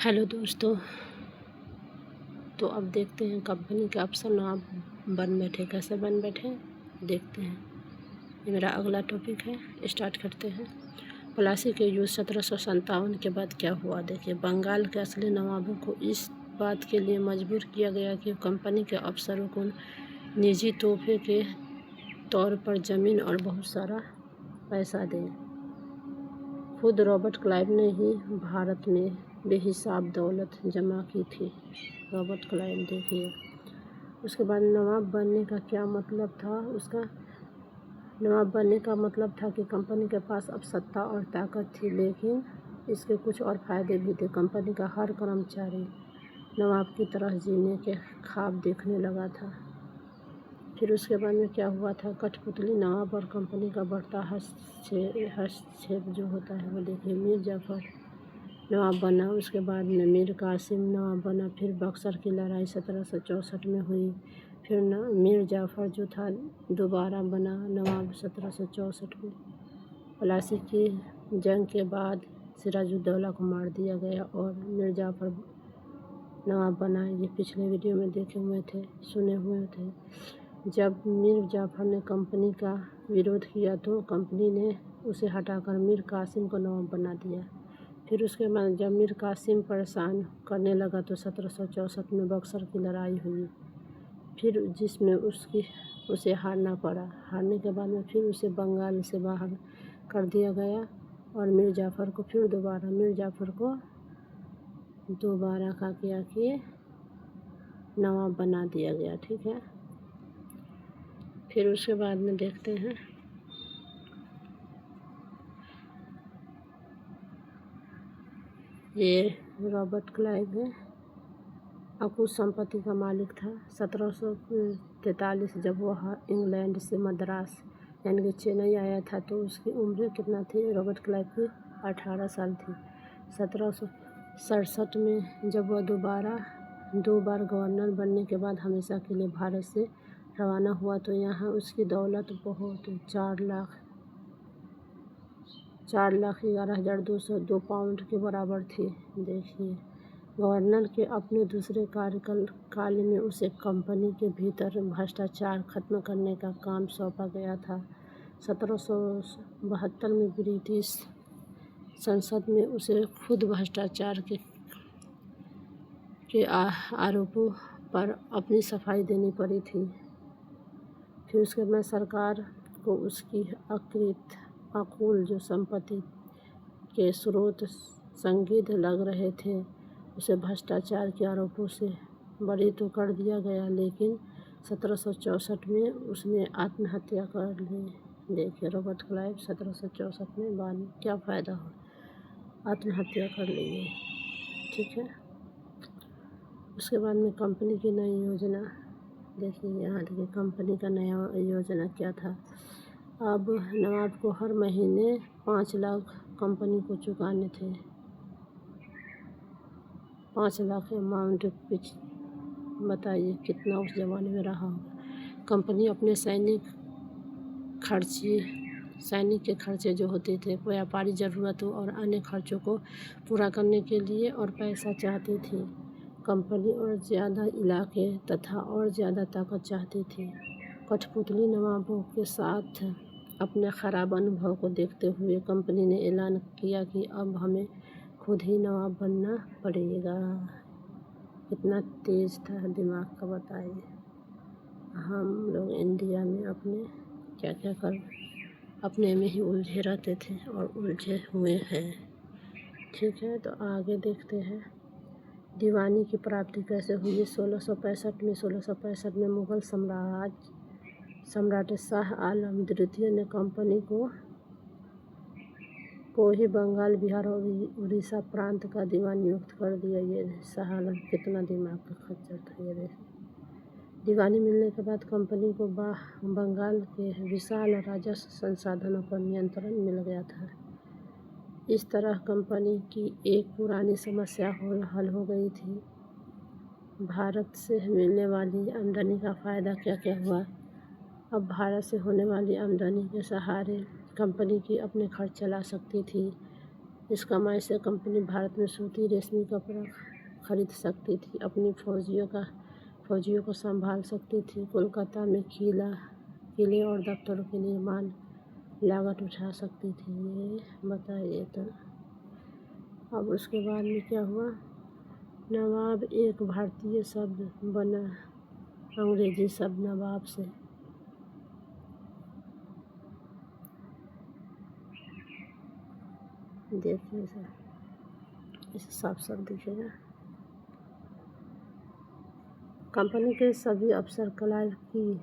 Hello दोस्तों। तो अब देखते हैं कंपनी के अफसर ना बन बैठे, कैसे बन बैठे देखते हैं। ये मेरा अगला टॉपिक है, स्टार्ट करते हैं। प्लासी के युद्ध 1757 के बाद क्या हुआ देखिए। बंगाल के असली नवाबों को इस बात के लिए मजबूर किया गया कि कंपनी के अफसरों को निजी तोहफे के तौर पर ज़मीन और बहुत सारा पैसा दें। खुद रॉबर्ट क्लाइव ने ही भारत में बेहिसाब दौलत जमा की थी। रॉबर्ट क्लाइव देखिए। उसके बाद नवाब बनने का क्या मतलब था उसका। नवाब बनने का मतलब था कि कंपनी के पास अब सत्ता और ताकत थी, लेकिन इसके कुछ और फ़ायदे भी थे। कंपनी का हर कर्मचारी नवाब की तरह जीने के ख्वाब देखने लगा था। फिर उसके बाद में क्या हुआ था, कठपुतली नवाब और कंपनी का बढ़ता हस्तक्षेप जो होता है वो देखिए। मीर जाफ़र नवाब बना, उसके बाद में मीर कासिम नवाब बना। फिर बक्सर की लड़ाई 1764 में हुई। फिर मीर जाफ़र जो था दोबारा बना नवाब 1764 में। प्लासी की जंग के बाद सिराजुद्दौला को मार दिया गया और मीर जाफ़र नवाब बना। ये पिछले वीडियो में देखे हुए थे, सुने हुए थे। जब मीर जाफ़र ने कंपनी का विरोध किया तो कंपनी ने उसे हटाकर मीर कासिम को नवाब बना दिया। फिर उसके बाद जब मीर कासिम परेशान करने लगा तो 1764 में बक्सर की लड़ाई हुई, फिर जिसमें उसे हारना पड़ा। हारने के बाद में फिर उसे बंगाल से बाहर कर दिया गया और मीर जाफ़र को दोबारा का किया कि नवाब बना दिया गया। ठीक है। फिर उसके बाद में देखते हैं ये रॉबर्ट क्लाइव है, अकुत संपत्ति का मालिक था। 1743 जब वह इंग्लैंड से मद्रास यानी कि चेन्नई आया था तो उसकी उम्र कितना थी, रॉबर्ट क्लाइव की 18 साल थी। 1767 में जब वह दो बार गवर्नर बनने के बाद हमेशा के लिए भारत से रवाना हुआ तो यहाँ उसकी दौलत बहुत 4,11,202 पाउंड के बराबर थी। देखिए, गवर्नर के अपने दूसरे कार्यकाल में उसे कंपनी के भीतर भ्रष्टाचार खत्म करने का काम सौंपा गया था। 1772 में ब्रिटिश संसद में उसे खुद भ्रष्टाचार के आरोपों पर अपनी सफाई देनी पड़ी थी। फिर उसके बाद सरकार को उसकी अकुल जो संपत्ति के स्रोत संदिग्ध लग रहे थे, उसे भ्रष्टाचार के आरोपों से बरी तो कर दिया गया, लेकिन 1764 में उसने आत्महत्या कर ली। देखिए, रॉबर्ट क्लाइव 1764 में बाद क्या फ़ायदा हो, आत्महत्या कर लिए। ठीक है। उसके बाद में कंपनी की नई योजना देखिए। यहाँ देखिए कंपनी का नया योजना क्या था। अब नवाब को हर महीने 5 लाख कंपनी को चुकाने थे। 5 लाख अमाउंट बताइए कितना उस ज़माने में रहा होगा। कंपनी अपने सैनिक के खर्चे जो होते थे, व्यापारी ज़रूरतों और अन्य खर्चों को पूरा करने के लिए और पैसा चाहती थी। कंपनी और ज़्यादा इलाके तथा और ज़्यादा ताकत चाहती थी। कठपुतली नवाबों के साथ अपने ख़राब अनुभव को देखते हुए कंपनी ने ऐलान किया कि अब हमें खुद ही नवाब बनना पड़ेगा। कितना तेज़ था दिमाग का बताइए। हम लोग इंडिया में अपने में ही उलझे रहते थे और उलझे हुए हैं। ठीक है, तो आगे देखते हैं दीवानी की प्राप्ति कैसे हुई। 1665 में मुग़ल सम्राट शाह आलम द्वितीय ने कंपनी को ही बंगाल, बिहार और उड़ीसा प्रांत का दीवान नियुक्त कर दिया। ये शाह आलम कितना दिमाग का खच्चर था। ये देखिए, दीवानी मिलने के बाद कंपनी को बंगाल के विशाल राजस्व संसाधनों पर नियंत्रण मिल गया था। इस तरह कंपनी की एक पुरानी समस्या हल हो गई थी। भारत से मिलने वाली आमदनी का फ़ायदा क्या क्या हुआ। अब भारत से होने वाली आमदनी के सहारे कंपनी की अपने खर्च चला सकती थी। इस कमाई से कंपनी भारत में सूती रेशमी कपड़ा खरीद सकती थी, अपनी फौजियों को संभाल सकती थी, कोलकाता में किले और दफ्तरों के निर्माण लागत उठा सकती थी। ये बताइए तो। अब उसके बाद में क्या हुआ? नवाब एक भारतीय शब्द बना, अंग्रेजी शब्द नवाब से। देखिए सर, इसे साफ साफ दिखेगा। कंपनी के सभी अफसर क्लाइव की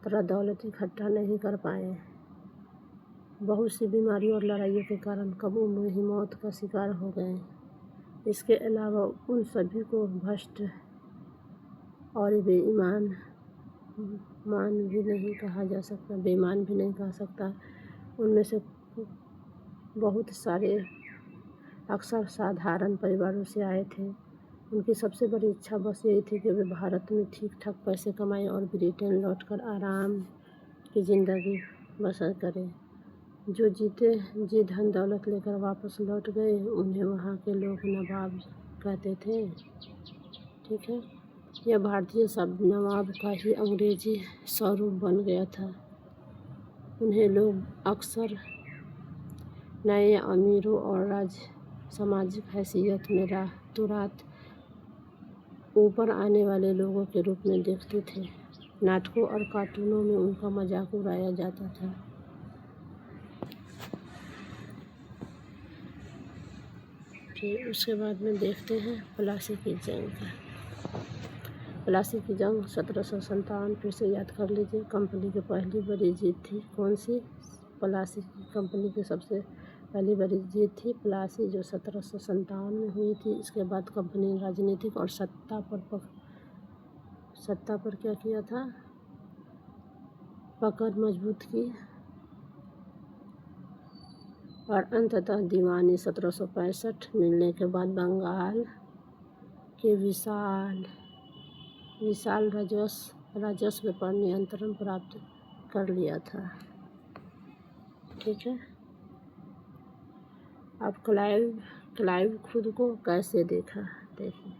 तरह दौलत इकट्ठा नहीं कर पाए। बहुत सी बीमारियों और लड़ाइयों के कारण कम उम्र में ही मौत का शिकार हो गए। इसके अलावा उन सभी को भ्रष्ट और बेईमान भी नहीं कहा जा सकता, बेईमान भी नहीं कहा सकता। उनमें से बहुत सारे अक्सर साधारण परिवारों से आए थे। उनकी सबसे बड़ी इच्छा बस यही थी कि वे भारत में ठीक ठाक पैसे कमाएं और ब्रिटेन लौटकर आराम की ज़िंदगी बसर करें। जो जीते जी धन दौलत लेकर वापस लौट गए, उन्हें वहाँ के लोग नवाब कहते थे। ठीक है, यह भारतीय शब्द नवाब का ही अंग्रेजी स्वरूप बन गया था। उन्हें लोग अक्सर नए अमीरों और सामाजिक हैसियत में रातों रात ऊपर आने वाले लोगों के रूप में देखते थे। नाटकों और कार्टूनों में उनका मजाक उड़ाया जाता था। फिर उसके बाद में देखते हैं प्लासी की जंग का। प्लासी की जंग 1757, फिर से याद कर लीजिए। कंपनी की पहली बड़ी जीत थी। कौन सी? प्लासी की कंपनी की सबसे पहली बड़ी जीत थी प्लासी, जो 1757 में हुई थी। इसके बाद कंपनी ने राजनीतिक और सत्ता पर क्या किया था? पकड़ मजबूत की और अंततः दीवानी 1765 मिलने के बाद बंगाल के विशाल राजस्व पर नियंत्रण प्राप्त कर लिया था। ठीक है, अब क्लाइव खुद को कैसे देखा? देखिए,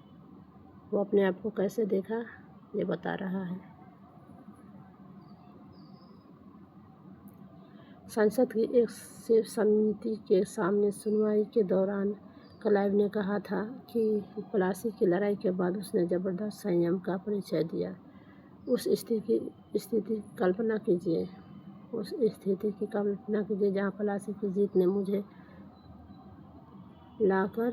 वो अपने आप को कैसे देखा ये बता रहा है। संसद की एक समिति के सामने सुनवाई के दौरान क्लाइव ने कहा था कि प्लासी की लड़ाई के बाद उसने जबरदस्त संयम का परिचय दिया। उस स्थिति की कल्पना कीजिए जहाँ प्लासी की जीत ने मुझे लाकर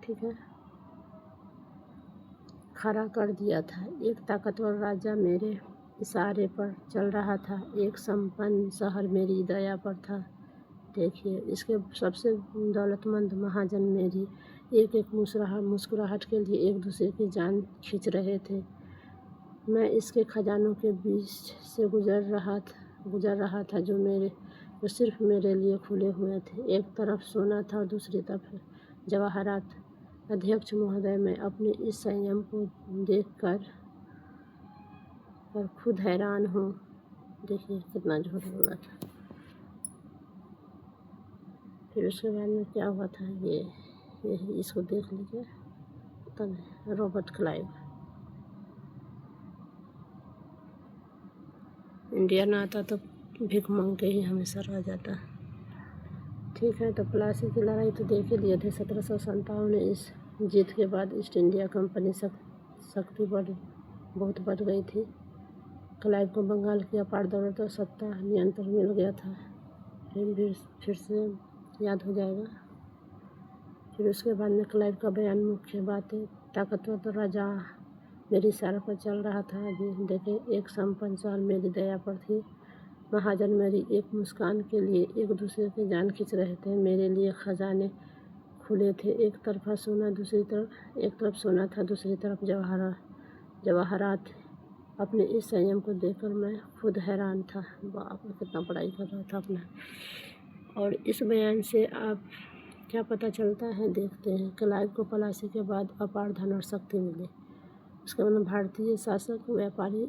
ठीक है, खड़ा कर दिया था। एक ताकतवर राजा मेरे इशारे पर चल रहा था, एक संपन्न शहर मेरी दया पर था। देखिए, इसके सबसे दौलतमंद महाजन मेरी एक एक मुस्कुराहट के लिए एक दूसरे की जान खींच रहे थे। मैं इसके खजानों के बीच से गुजर रहा था जो सिर्फ मेरे लिए खुले हुए थे। एक तरफ सोना था और दूसरी तरफ जवाहरात। अध्यक्ष महोदय, मैं अपने इस संयम को देखकर खुद हैरान हूँ। देखिए कितना झूठ बोला था। फिर उसके बाद में क्या हुआ था, यही इसको देख लीजिए। तब रॉबर्ट क्लाइव इंडिया ना आता तो भीख मांग के ही हमेशा रह जाता। ठीक है, तो प्लासी की लड़ाई तो देख ही लिए थे। 1757 में इस जीत के बाद ईस्ट इंडिया कंपनी शक्ति बहुत बढ़ गई थी। क्लाइव को बंगाल की अपार दौलत और सत्ता नियंत्रण मिल गया था। फिर से याद हो जाएगा। फिर उसके बाद में क्लाइव का बयान, मुख्य बातें। ताकतवर तो राजा मेरी इशारे पर चल रहा था। अभी देखें, एक संपन्न शहर मेरी दया पर थी। महाजन मेरी एक मुस्कान के लिए एक दूसरे की जान खींच रहे थे। मेरे लिए खजाने खुले थे। एक तरफ सोना था, दूसरी तरफ जवाहरात। अपने इस संयम को देखकर मैं खुद हैरान था। बाप रे, कितना पढ़ाई कर रहा था अपना। और इस बयान से आप क्या पता चलता है, देखते हैं। क्लाइव को प्लासी के बाद अपार धन और शक्ति मिली। उसके बाद भारतीय शासक व्यापारी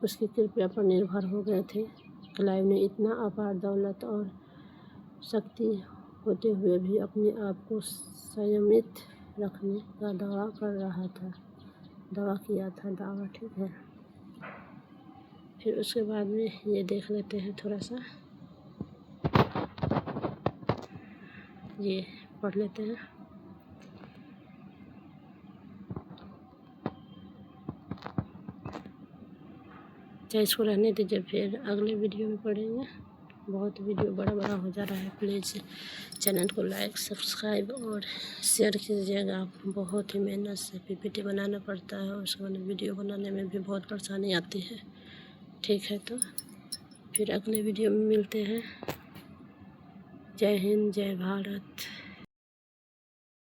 उसकी कृपा पर निर्भर हो गए थे। क्लाइव ने इतना अपार दौलत और शक्ति होते हुए भी अपने आप को संयमित रखने का दावा किया था। ठीक है, फिर उसके बाद में ये देख लेते हैं थोड़ा सा, ये पढ़ लेते हैं। चाहे इसको रहने दीजिए, फिर अगले वीडियो में पढ़ेंगे। बहुत वीडियो बड़ा हो जा रहा है। प्लीज़ चैनल को लाइक, सब्सक्राइब और शेयर कीजिएगा। बहुत ही मेहनत से पीपीटी बनाना पड़ता है और उसके बाद वीडियो बनाने में भी बहुत परेशानी आती है। ठीक है, तो फिर अगले वीडियो में मिलते हैं। जय हिंद, जय भारत।